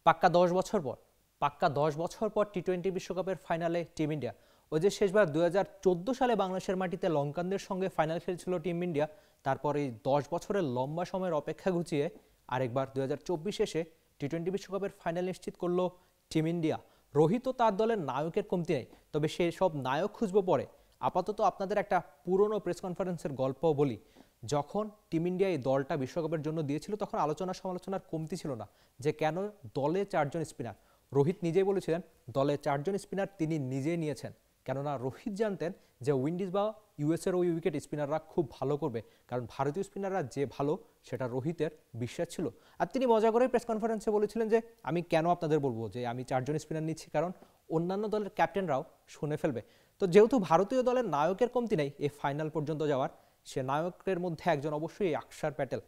পাক্কা 10 বছর পর টি-20 বিশ্বকাপের ফাইনালে টিম ইন্ডিয়া। ওই যে শেষবার 2014 সালে বাংলাদেশের মাটিতে লঙ্কানদের সঙ্গে ফাইনাল খেলেছিল টিম ইন্ডিয়া, তারপর এই 10 বছরের লম্বা সময়ের অপেক্ষা ঘুচিয়ে আরেকবার 2024 এসে টি-20 বিশ্বকাপের ফাইনাল নিশ্চিত করলো টিম ইন্ডিয়া। রোহিত ও তার দলের নায়কের কমতি নেই, তবে সেই সব নায়ক খুঁজবো পরে। আপাতত আপনাদের একটা পুরনো প্রেস কনফারেন্সের গল্প বলি। যখন টিম ইন্ডিয়া এই দলটা বিশ্বকাপের জন্য দিয়েছিল তখন আলোচনা সমালোচনার কমতি ছিল না যে কেন দলে 4 জন স্পিনার। রোহিত নিজেই বলেছিলেন দলে 4 জন স্পিনার তিনি নিজেই নিয়েছেন, কেননা রোহিত জানতেন যে উইন্ডিজ বা ইউএসের ওই উইকেট স্পিনাররা খুব ভালো করবে, কারণ ভারতীয় স্পিনাররা যে ভালো সেটা রোহিতের বিশ্বাস ছিল। আর তিনি মজা করে প্রেস কনফারেন্সে বলেছিলেন যে আমি কেন আপনাদের বলবো যে আমি 4 জন স্পিনার নিচ্ছি, কারণ অন্যান্য দলের ক্যাপ্টেনরাও শুনে ফেলবে। তো যেহেতু ভারতীয় দলের নায়কের কমতি নেই এই ফাইনাল পর্যন্ত যাওয়ার, সে নায়কের মধ্যে একজন অবশ্যই অক্ষর প্যাটেল।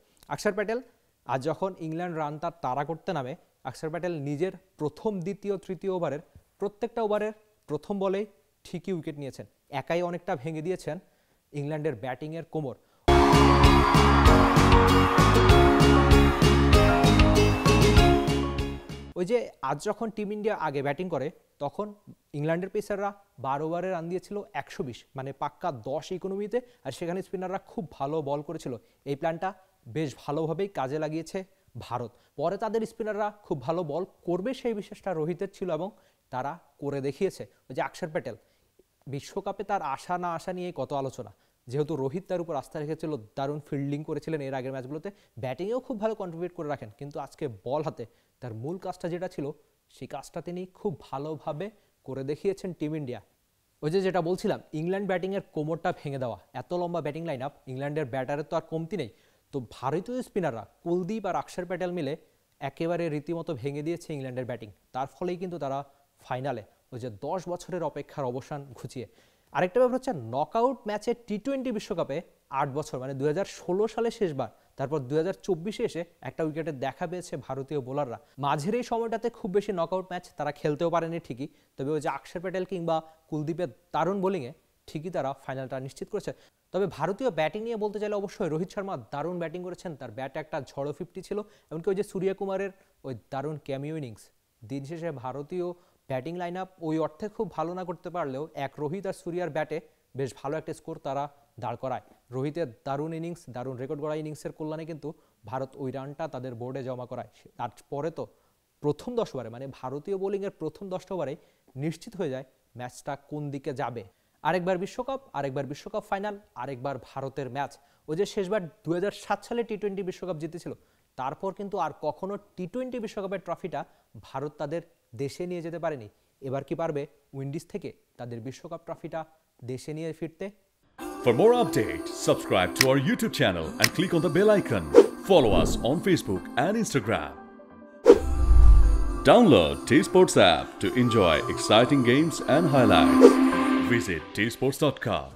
আজ যখন ইংল্যান্ড রান তার তাড়া করতে নামে, অক্ষর প্যাটেল নিজের প্রথম, দ্বিতীয়, তৃতীয় ওভারের প্রত্যেকটা ওভারের প্রথম বলেই ঠিকই উইকেট নিয়েছেন। একাই অনেকটা ভেঙে দিয়েছেন ইংল্যান্ডের ব্যাটিংয়ের কোমর। ওই যে আজ যখন টিম ইন্ডিয়া আগে ব্যাটিং করে তখন ইংল্যান্ডের পেসাররা 12 ওভারে রান দিয়েছিল 120, মানে পাক্কা 10 ইকোনমিতে, আর সেখানে স্পিনাররা খুব ভালো বল করেছিল। এই প্ল্যানটা বেশ ভালোভাবেই কাজে লাগিয়েছে ভারত। পরে তাদের স্পিনাররা খুব ভালো বল করবে সেই বিশ্বাসটা রোহিতের ছিল এবং তারা করে দেখিয়েছে। ওই যে অক্ষর প্যাটেল বিশ্বকাপে তার আশা না আসা নিয়ে কত আলোচনা, যেহেতু রোহিত তার উপর আস্থা রেখেছিল, দারুণ ফিল্ডিং করেছিলেন এর আগের ম্যাচগুলোতে, ব্যাটিংয়েও খুব ভালো কন্ট্রিবিউট করে রাখেন, কিন্তু আজকে বল হাতে তার মূল কাজটা যেটা ছিল সেই কাজটা তিনি খুব ভালোভাবে করে দেখিয়েছেন টিম ইন্ডিয়া। ওই যে যেটা বলছিলাম, ইংল্যান্ড ব্যাটিংয়ের কোমরটা ভেঙে দেওয়া, এত লম্বা ব্যাটিং লাইন আপ, ইংল্যান্ডের ব্যাটারের তো আর কমতি নেই। তো ভারতীয় স্পিনাররা কুলদীপ আর অক্ষর প্যাটেল মিলে একেবারে রীতিমতো ভেঙে দিয়েছে ইংল্যান্ডের ব্যাটিং। তার ফলেই কিন্তু তারা ফাইনালে ওই যে 10 বছরের অপেক্ষার অবসান ঘুচিয়ে। আরেকটা ব্যাপার হচ্ছে নকআউট ম্যাচে টি-20 বিশ্বকাপে 8 বছর, মানে 2016 সালে শেষবার, তারপর 2024 এসে একটা উইকেটে দেখা পেয়েছে ভারতীয় বোলাররা। মাঝের এই সময়টাতে খুব বেশি নকআউট ম্যাচ তারা খেলতেও পারেনি ঠিকই, তবে ওই যে অক্ষর প্যাটেল কিংবা কুলদীপের দারুণ বোলিংয়ে ঠিকই তারা ফাইনালটা নিশ্চিত করেছে। তবে ভারতীয় ব্যাটিং নিয়ে বলতে চাইলে অবশ্যই রোহিত শর্মা দারুণ ব্যাটিং করেছেন, তার ব্যাটে একটা ঝড়ো 50 ছিল, এমনকি ওই যে সূর্যকুমারের ওই দারুণ ক্যামিও ইনিংস। দিন শেষে ভারতীয় ব্যাটিং লাইন আপ ওই অর্থে খুব ভালো না করতে পারলেও এক রোহিত আর সূর্যার ব্যাটে বেশ ভালো একটা স্কোর তারা দাঁড় করায়। রোহিতের দারুণ ইনিংস, দারুণ রেকর্ড গড়া ইনিংসের কল্যাণে কিন্তু ভারত ওই রানটা তাদের বোর্ডে জমা করায়। তারপরে তো প্রথম 10 ওভারে, মানে ভারতীয় বোলিংয়ের প্রথম 10 ওভারে নিশ্চিত হয়ে যায় ম্যাচটা কোন দিকে যাবে। আরেকবার বিশ্বকাপ ফাইনাল, আরেকবার ভারতের ম্যাচ। ওই যে শেষবার 2007 সালে টি-20 বিশ্বকাপ জিতেছিল, তারপর কিন্তু আর কখনো টি-20 বিশ্বকাপের ট্রফিটা ভারত তাদের দেশে নিয়ে যেতে পারেনি। এবার কি পারবে উইন্ডিজ থেকে তাদের বিশ্বকাপ ট্রফিটা দেশে নিয়ে ফিরতে? For more updates, subscribe to our YouTube channel and click on the bell icon. Follow us on Facebook and Instagram. Download T-Sports app to enjoy exciting games and highlights. Visit tsports.com.